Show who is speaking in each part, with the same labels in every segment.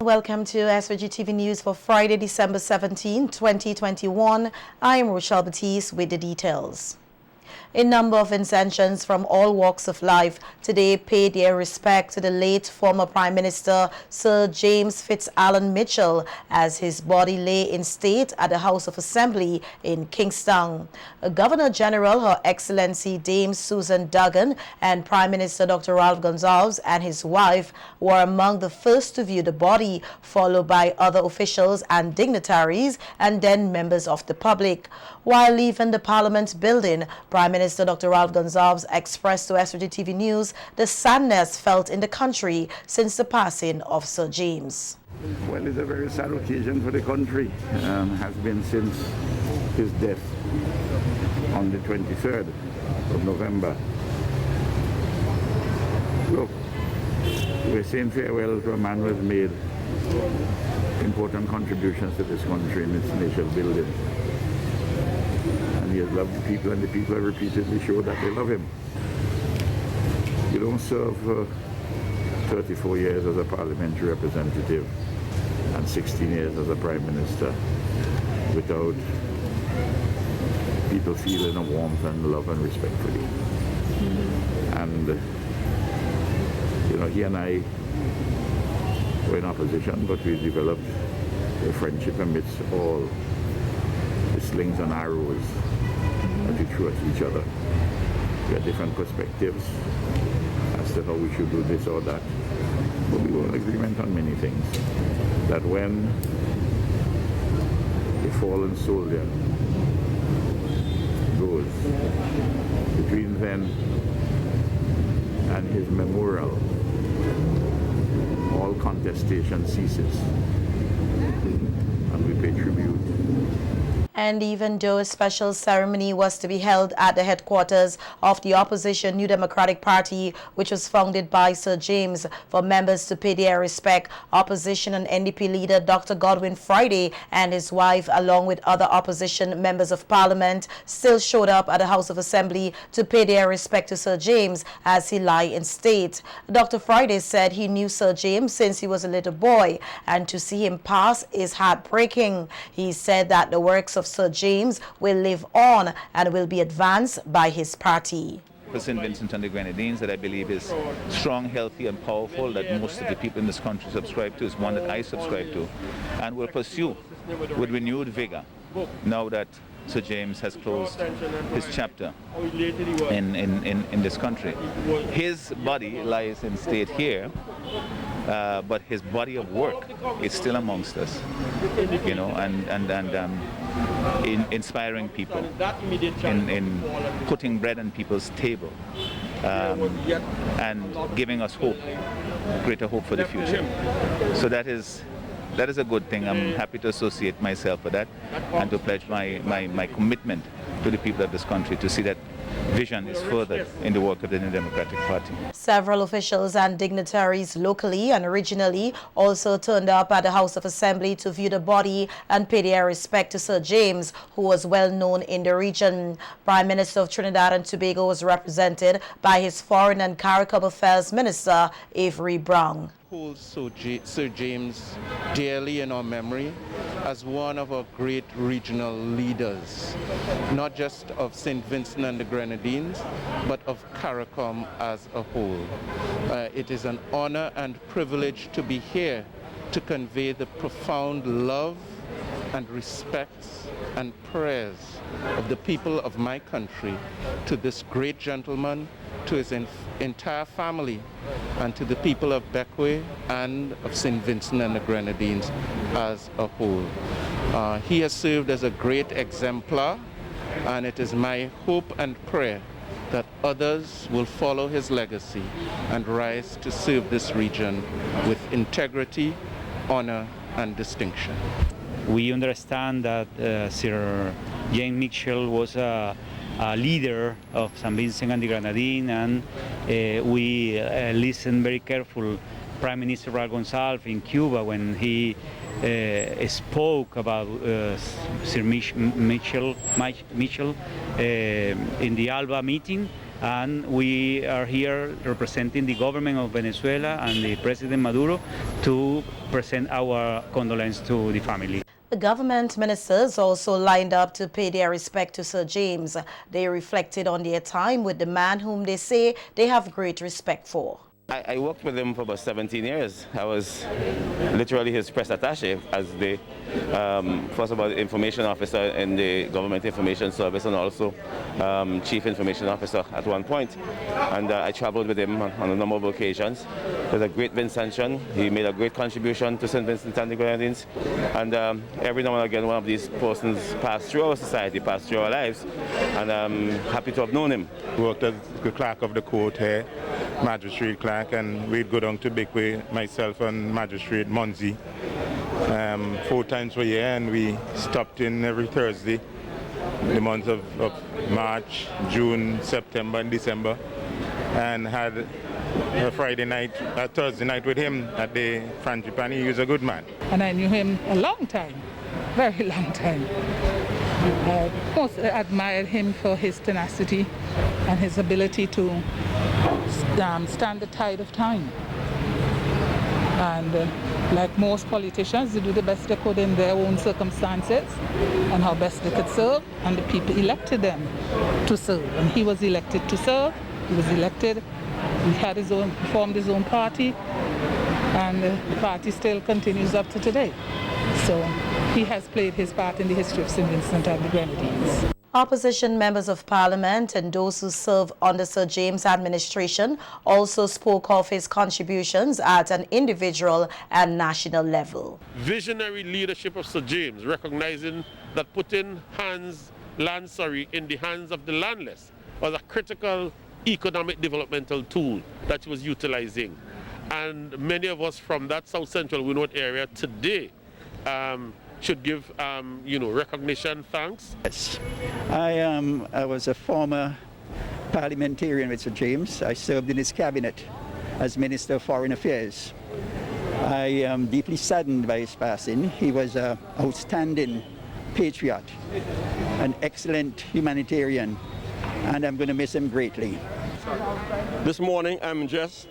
Speaker 1: Welcome to SVG-TV News for Friday, December 17, 2021. I am Rochelle Batiste with the details. A number of Vincentians from all walks of life today paid their respect to the late former Prime Minister Sir James Fitz-Alan Mitchell as his body lay in state at the House of Assembly in Kingston. Governor-General Her Excellency Dame Susan Duggan and Prime Minister Dr. Ralph Gonsalves and his wife were among the first to view the body, followed by other officials and dignitaries and then members of the public. While leaving the Parliament building, Prime Minister Dr. Ralph Gonsalves expressed to SVG-TV News the sadness felt in the country since the passing of Sir James.
Speaker 2: Well, it's a very sad occasion for the country. Has been since his death on the 23rd of November. Look, we're saying farewell to a man who has made important contributions to this country in its initial building. And he has loved the people, and the people have repeatedly showed that they love him. You don't serve 34 years as a parliamentary representative and 16 years as a prime minister without people feeling a warmth and love and respect for you. And you know, he and I were in opposition, but we developed a friendship amidst all the slings and arrows that we threw at each other. We had different perspectives as to how we should do this or that, but we were in agreement on many things. That when a fallen soldier goes, between then and his memorial, all contestation ceases, and we pay tribute.
Speaker 1: And even though a special ceremony was to be held at the headquarters of the opposition New Democratic Party, which was founded by Sir James, for members to pay their respect, opposition and NDP leader Dr. Godwin Friday and his wife, along with other opposition members of parliament, still showed up at the House of Assembly to pay their respect to Sir James as he lie in state. Dr. Friday said he knew Sir James since he was a little boy, and to see him pass is heartbreaking. He said that the works of Sir James will live on and will be advanced by his party.
Speaker 3: For St. Vincent and the Grenadines, that I believe is strong, healthy and powerful, that most of the people in this country subscribe to, is one that I subscribe to, and will pursue with renewed vigor now that Sir James has closed his chapter in this country. His body lies in state here, but his body of work is still amongst us, you know, and in inspiring people, in putting bread on people's table, and giving us hope, greater hope for the future. So that is a good thing. I'm happy to associate myself with that and to pledge my commitment to the people of this country to see that vision is furthered in the work of the New Democratic Party.
Speaker 1: Several officials and dignitaries locally and regionally also turned up at the House of Assembly to view the body and pay their respect to Sir James, who was well known in the region. Prime Minister of Trinidad and Tobago was represented by his Foreign and CARICOM Affairs Minister, Avery Brown.
Speaker 4: Hold Sir James dearly in our memory as one of our great regional leaders, not just of St. Vincent and the Grenadines, but of CARICOM as a whole. It is an honor and privilege to be here to convey the profound love and respect and prayers of the people of my country to this great gentleman, to his entire family, and to the people of Bequia and of St. Vincent and the Grenadines as a whole. He has served as a great exemplar, and it is my hope and prayer that others will follow his legacy and rise to serve this region with integrity, honor, and distinction.
Speaker 5: We understand that Sir James Mitchell was a leader of St. Vincent and the Grenadines, and we listened very careful Prime Minister Ralph Gonsalves in Cuba when he spoke about Sir Mitchell in the ALBA meeting, and we are here representing the government of Venezuela and the President Maduro to present our condolences to the family.
Speaker 1: The government ministers also lined up to pay their respect to Sir James. They reflected on their time with the man whom they say they have great respect for.
Speaker 6: I worked with him for about 17 years. I was literally his press attaché as the first of all information officer in the Government Information Service and also Chief Information Officer at one point. And I traveled with him on a number of occasions. He was a great Vincentian. He made a great contribution to St. Vincent and the Grenadines. And every now and again, one of these persons passed through our society, passed through our lives. And I'm happy to have known him.
Speaker 7: He worked as the clerk of the court here, magistrate clerk, and we'd go down to Bickway, myself and Magistrate Munzi, 4 times per year, and we stopped in every Thursday, the months of March, June, September, and December, and had a Thursday night with him at the Frangipani. He was a good man.
Speaker 8: And I knew him a long time, very long time. I most admired him for his tenacity and his ability to stand the tide of time. And like most politicians, they do the best they could in their own circumstances and how best they could serve, and the people elected them to serve. And he was elected to serve. He was elected. He had formed his own party, and the party still continues up to today. So he has played his part in the history of St. Vincent and the Grenadines.
Speaker 1: Opposition members of parliament and those who serve under Sir James' administration also spoke of his contributions at an individual and national level.
Speaker 9: Visionary leadership of Sir James, recognizing that putting land in the hands of the landless was a critical economic developmental tool that he was utilizing. And many of us from that South Central Winwood area today should give recognition, thanks.
Speaker 10: Yes, I was a former parliamentarian with Sir James. I served in his cabinet as Minister of Foreign Affairs. I am deeply saddened by his passing. He was an outstanding patriot, an excellent humanitarian, and I'm going to miss him greatly.
Speaker 11: This morning I'm dressed.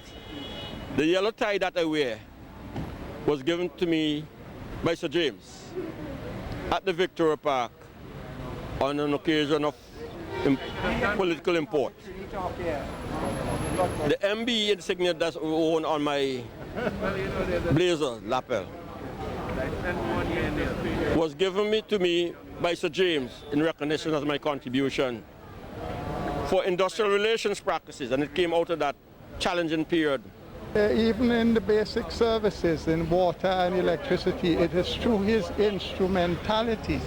Speaker 11: The yellow tie that I wear was given to me by Sir James at the Victoria Park on an occasion of political import. The MB insignia that's worn on my blazer lapel was given to me by Sir James in recognition of my contribution for industrial relations practices, and it came out of that challenging period.
Speaker 12: Even in the basic services, in water and electricity, it is through his instrumentality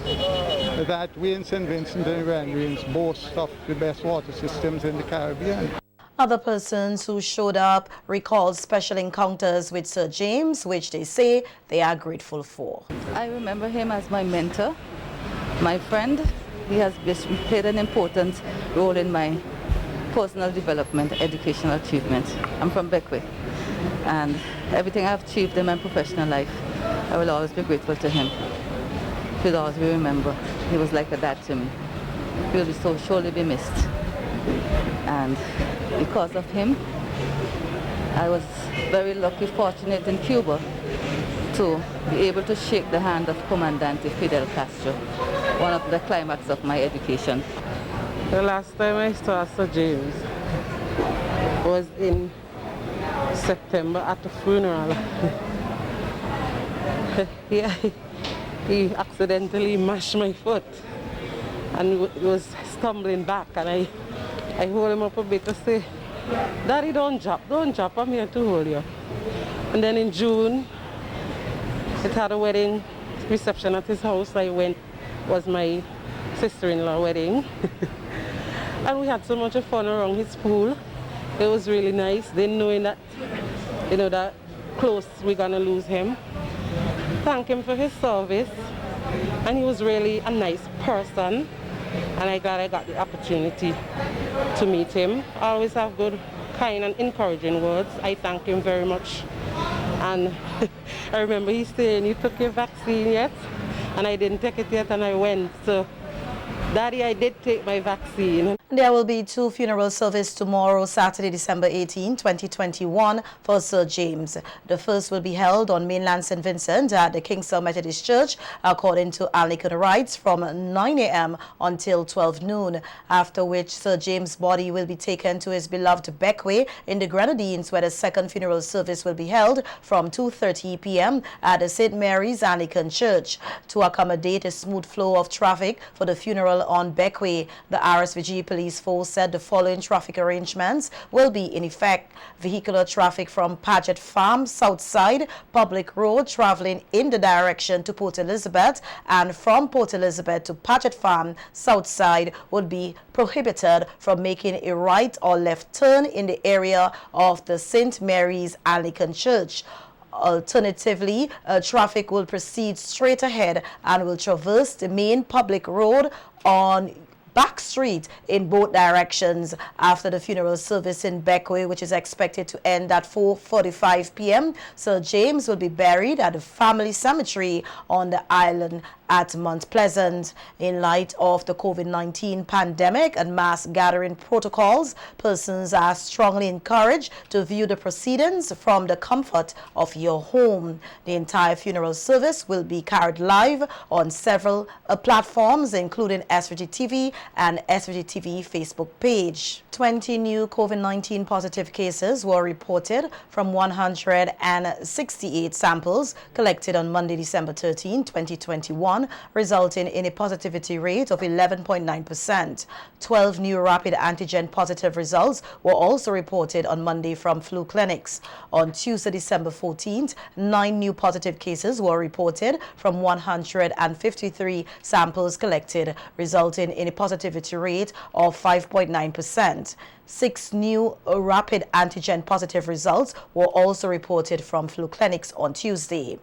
Speaker 12: that we in St. Vincent and the Grenadines boast of the best water systems in the Caribbean.
Speaker 1: Other persons who showed up recalled special encounters with Sir James, which they say they are grateful for.
Speaker 13: I remember him as my mentor, my friend. He has played an important role in my personal development, educational achievement. I'm from Beckwith, and everything I've achieved in my professional life, I will always be grateful to him. He will always be remembered. He was like a dad to me. He will be so surely be missed. And because of him, I was very lucky, fortunate in Cuba to be able to shake the hand of Comandante Fidel Castro, one of the climax of my education.
Speaker 14: The last time I saw Sir James was in September at the funeral. He accidentally mashed my foot and was stumbling back, and I hold him up a bit to say, "Daddy, don't drop, I'm here to hold you." And then in June, it had a wedding reception at his house. I went, was my sister-in-law wedding. And we had so much fun around his pool. It was really nice, then knowing that, that close we're gonna lose him. Thank him for his service, and he was really a nice person, and I'm glad I got the opportunity to meet him. I always have good, kind and encouraging words. I thank him very much. And I remember he saying, "You took your vaccine yet?" And I didn't take it yet, and I went. So, Daddy, I did take my vaccine.
Speaker 1: There will be 2 funeral services tomorrow, Saturday, December 18, 2021, for Sir James. The first will be held on mainland St. Vincent at the Kingston Methodist Church, according to Anglican rites, from 9 a.m. until 12 noon, after which Sir James' body will be taken to his beloved Beckway in the Grenadines, where the second funeral service will be held from 2:30 p.m. at the St. Mary's Anglican Church. To accommodate a smooth flow of traffic for the funeral on Beckway, the SVG Police Force said the following traffic arrangements will be in effect. Vehicular traffic from Paget Farm, Southside, Public Road, traveling in the direction to Port Elizabeth, and from Port Elizabeth to Paget Farm, Southside, would be prohibited from making a right or left turn in the area of the St. Mary's Anglican Church. Alternatively, traffic will proceed straight ahead and will traverse the main public road on Back Street in both directions after the funeral service in Beckway, which is expected to end at 4:45 p.m. Sir James will be buried at the family cemetery on the island at Mount Pleasant. In light of the COVID-19 pandemic and mass gathering protocols, persons are strongly encouraged to view the proceedings from the comfort of your home. The entire funeral service will be carried live on several platforms, including SVG-TV and SVG-TV Facebook page. 20 new COVID-19 positive cases were reported from 168 samples collected on Monday, December 13, 2021, resulting in a positivity rate of 11.9%. 12 new rapid antigen positive results were also reported on Monday from flu clinics. On Tuesday, December 14th, 9 new positive cases were reported from 153 samples collected, resulting in a positivity rate of 5.9%. 6 new rapid antigen positive results were also reported from flu clinics on Tuesday.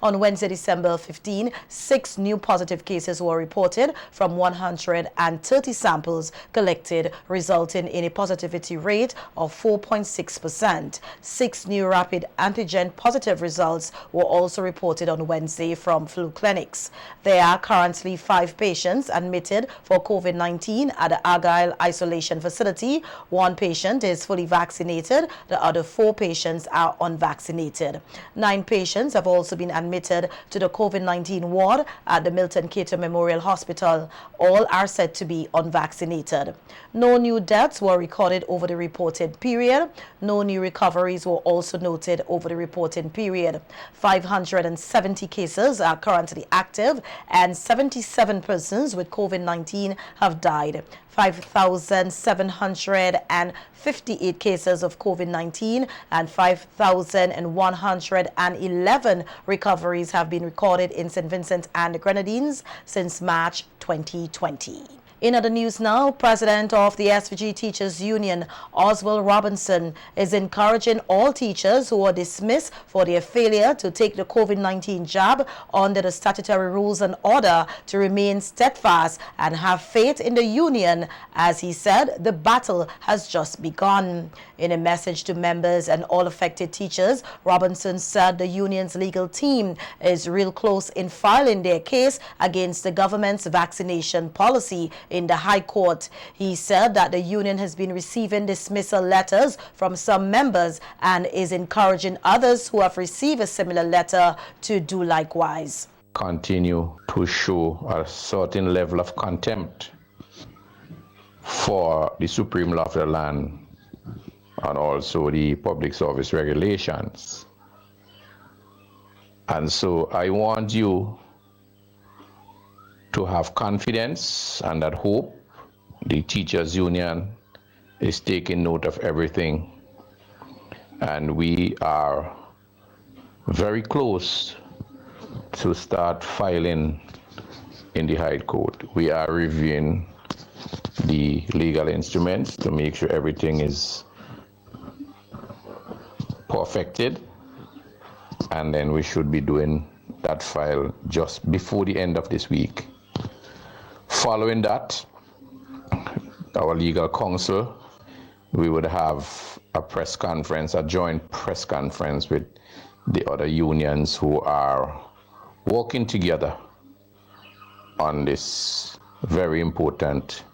Speaker 1: On Wednesday, December 15, 6 new positive cases were reported from 130 samples collected, resulting in a positivity rate of 4.6%. 6 new rapid antigen positive results were also reported on Wednesday from flu clinics. There are currently 5 patients admitted for COVID-19 at the Argyle Isolation Facility. 1 patient is fully vaccinated. The other 4 patients are unvaccinated. 9 patients have also been admitted to the COVID-19 ward at the Milton Cater Memorial Hospital. All are said to be unvaccinated. No new deaths were recorded over the reported period. No new recoveries were also noted over the reported period. 570 cases are currently active and 77 persons with COVID-19 have died. 5,758 cases of COVID-19 and 5,111 recoveries have been recorded in St. Vincent and the Grenadines since March 2020. In other news now, President of the SVG Teachers Union, Oswald Robinson, is encouraging all teachers who are dismissed for their failure to take the COVID-19 jab under the statutory rules and order to remain steadfast and have faith in the union. As he said, the battle has just begun. In a message to members and all affected teachers, Robinson said the union's legal team is real close in filing their case against the government's vaccination policy in the High Court. He said that the union has been receiving dismissal letters from some members and is encouraging others who have received a similar letter to do likewise.
Speaker 2: Continue to show a certain level of contempt for the supreme law of the land and also the public service regulations. And so I want you to have confidence and that hope. The teachers union is taking note of everything, and we are very close to start filing in the High Court. We are reviewing the legal instruments to make sure everything is perfected, and then we should be doing that file just before the end of this week. Following that, our legal counsel, we would have a press conference, a joint press conference with the other unions who are working together on this very important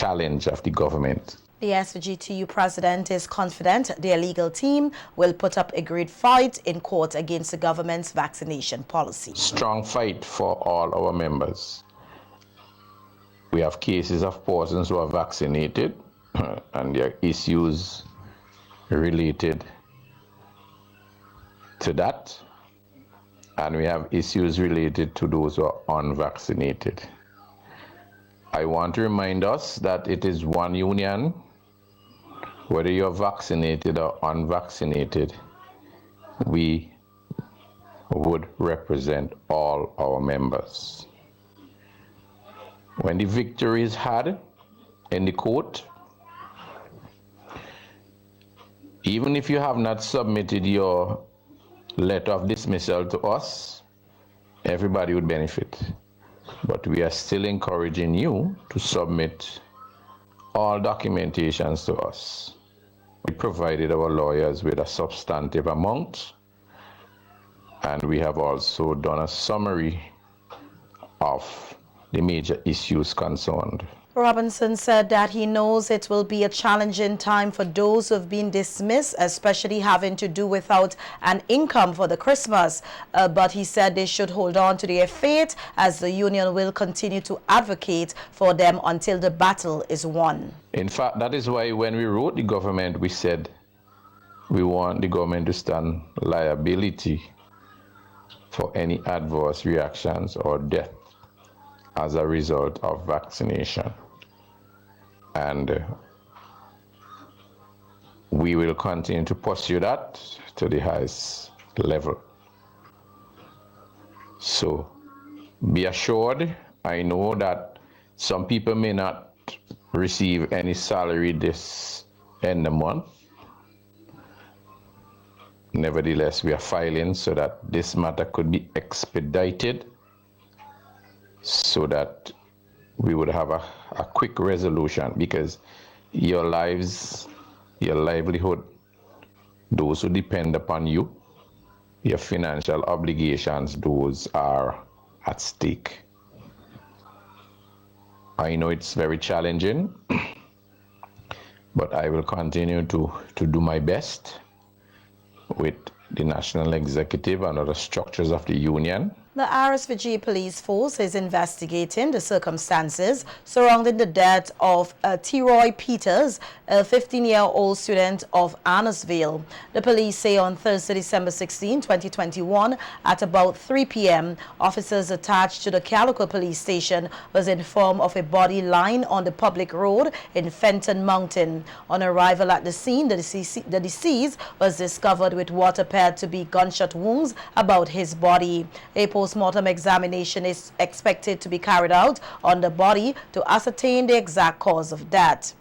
Speaker 2: challenge of the government.
Speaker 1: The SVG-TU president is confident their legal team will put up a great fight in court against the government's vaccination policy.
Speaker 2: Strong fight for all our members. We have cases of persons who are vaccinated and there are issues related to that. And we have issues related to those who are unvaccinated. I want to remind us that it is one union. Whether you're vaccinated or unvaccinated, we would represent all our members. When the victory is had in the court, even if you have not submitted your letter of dismissal to us, everybody would benefit. But we are still encouraging you to submit all documentations to us. We provided our lawyers with a substantive amount, and we have also done a summary of the major issues concerned.
Speaker 1: Robinson said that he knows it will be a challenging time for those who have been dismissed, especially having to do without an income for the Christmas. But he said they should hold on to their faith, as the union will continue to advocate for them until the battle is won.
Speaker 2: In fact, that is why when we wrote the government, we said we want the government to stand liability for any adverse reactions or death as a result of vaccination. And we will continue to pursue that to the highest level. So be assured, I know that some people may not receive any salary this end of the month. Nevertheless, we are filing so that this matter could be expedited, so that we would have a quick resolution, because your lives, your livelihood, those who depend upon you, your financial obligations, those are at stake. I know it's very challenging, but I will continue to do my best with the National Executive and other structures of the union.
Speaker 1: The RSVG police force is investigating the circumstances surrounding the death of T-Roy Peters, a 15-year-old student of Annisville. The police say on Thursday, December 16, 2021, at about 3 p.m., officers attached to the Calico police station was informed of a body lying on the public road in Fenton Mountain. On arrival at the scene, the deceased was discovered with what appeared to be gunshot wounds about his body. A post-mortem examination is expected to be carried out on the body to ascertain the exact cause of death.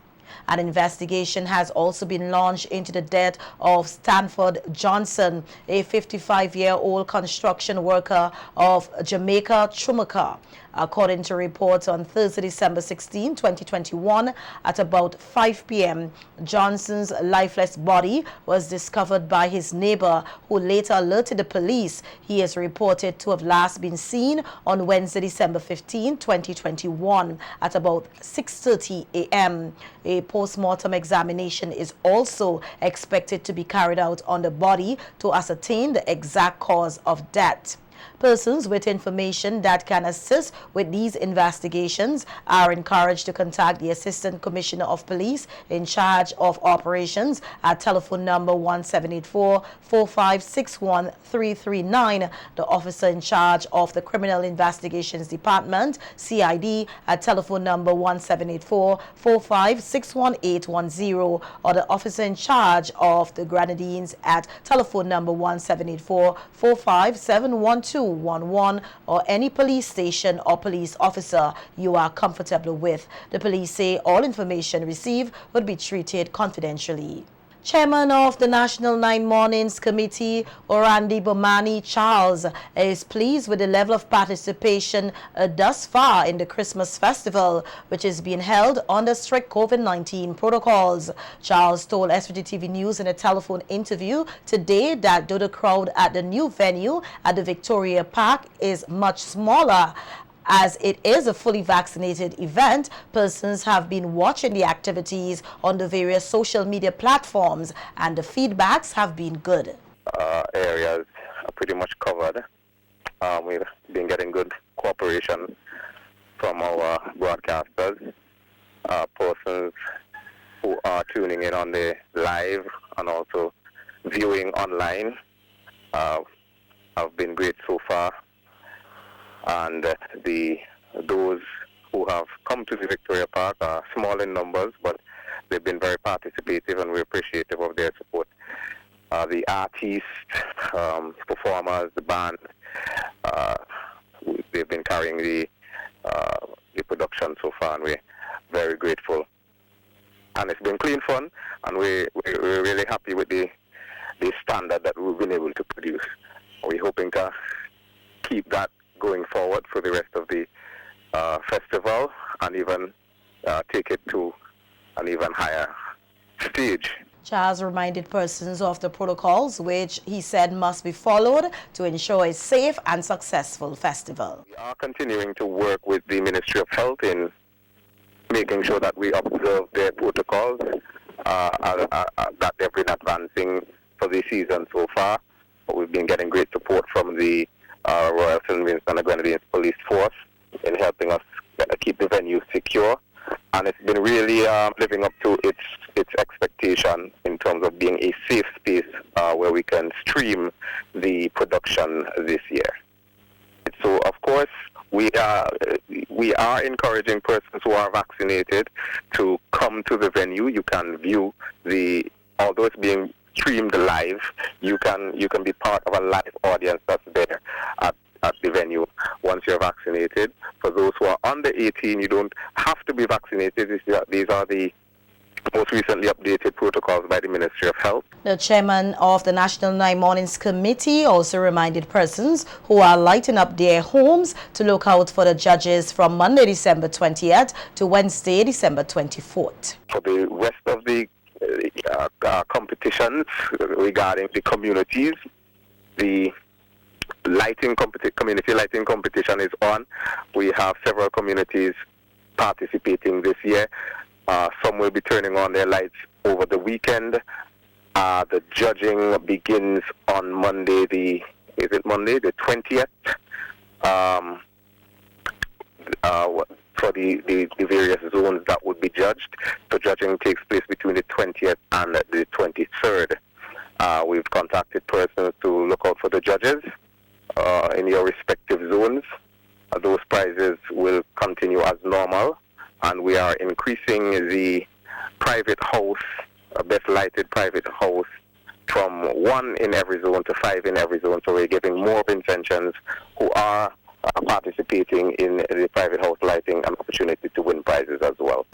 Speaker 1: An investigation has also been launched into the death of Stanford Johnson, a 55-year-old construction worker of Jamaica, Chumaca. According to reports on Thursday, December 16, 2021, at about 5 p.m., Johnson's lifeless body was discovered by his neighbor, who later alerted the police. He is reported to have last been seen on Wednesday, December 15, 2021, at about 6:30 a.m. A post-mortem examination is also expected to be carried out on the body to ascertain the exact cause of death. Persons with information that can assist with these investigations are encouraged to contact the Assistant Commissioner of Police in charge of operations at telephone number 1784-4561-339, the officer in charge of the Criminal Investigations Department, CID, at telephone number 1784-4561-810, or the officer in charge of the Grenadines at telephone number 1784-4571-211, or any police station or police officer you are comfortable with. The police say all information received would be treated confidentially. Chairman of the National Nine Mornings Committee, Orandi Bomani Charles, is pleased with the level of participation thus far in the Christmas festival, which is being held under strict COVID-19 protocols. Charles told SVGTV News in a telephone interview today that though the crowd at the new venue at the Victoria Park is much smaller, As it is a fully vaccinated event, persons have been watching the activities on the various social media platforms, and the feedbacks have been good.
Speaker 15: Areas are pretty much covered. We've been getting good cooperation from our broadcasters, persons who are tuning in on the live and also viewing online. Have been great so far, and those who have come to the Victoria Park are small in numbers, but they've been very participative, and we're appreciative of their support. The artists, performers, the band, they've been carrying the production so far, and we're very grateful. And it's been clean fun, and we're really happy with the standard that we've been able to produce. We're hoping to keep that going forward for the rest of the festival, and even take it to an even higher stage.
Speaker 1: Charles reminded persons of the protocols which he said must be followed to ensure a safe and successful festival.
Speaker 15: We are continuing to work with the Ministry of Health in making sure that we observe their protocols that they've been advancing for the season so far. But we've been getting great support from the Royal St. Vincent and the Grenadines Police Force in helping us keep the venue secure. And it's been really living up to its expectation in terms of being a safe space where we can stream the production this year. So, of course, we are encouraging persons who are vaccinated to come to the venue. You can view although it's being streamed live, you can be part of a live audience that's there at the venue once you're vaccinated. For those who are under 18, you don't have to be vaccinated. These are the most recently updated protocols by the Ministry of Health.
Speaker 1: The chairman of the National 9 Mornings Committee also reminded persons who are lighting up their homes to look out for the judges from Monday, December 20th to Wednesday, December 24th.
Speaker 15: For the rest of the competitions regarding the communities, the community lighting competition is on. We have several communities participating this year. Some will be turning on their lights over the weekend. The judging begins on Monday, the 20th, for the various zones that would be judged. So judging takes place between the 20th and the 23rd. We've contacted persons to look out for the judges in your respective zones. Those prizes will continue as normal, and we are increasing the private house, best lighted private house, from 1 in every zone to 5 in every zone. So we're giving more Vincentians who are participating in the private house lighting an opportunity to win prizes as well.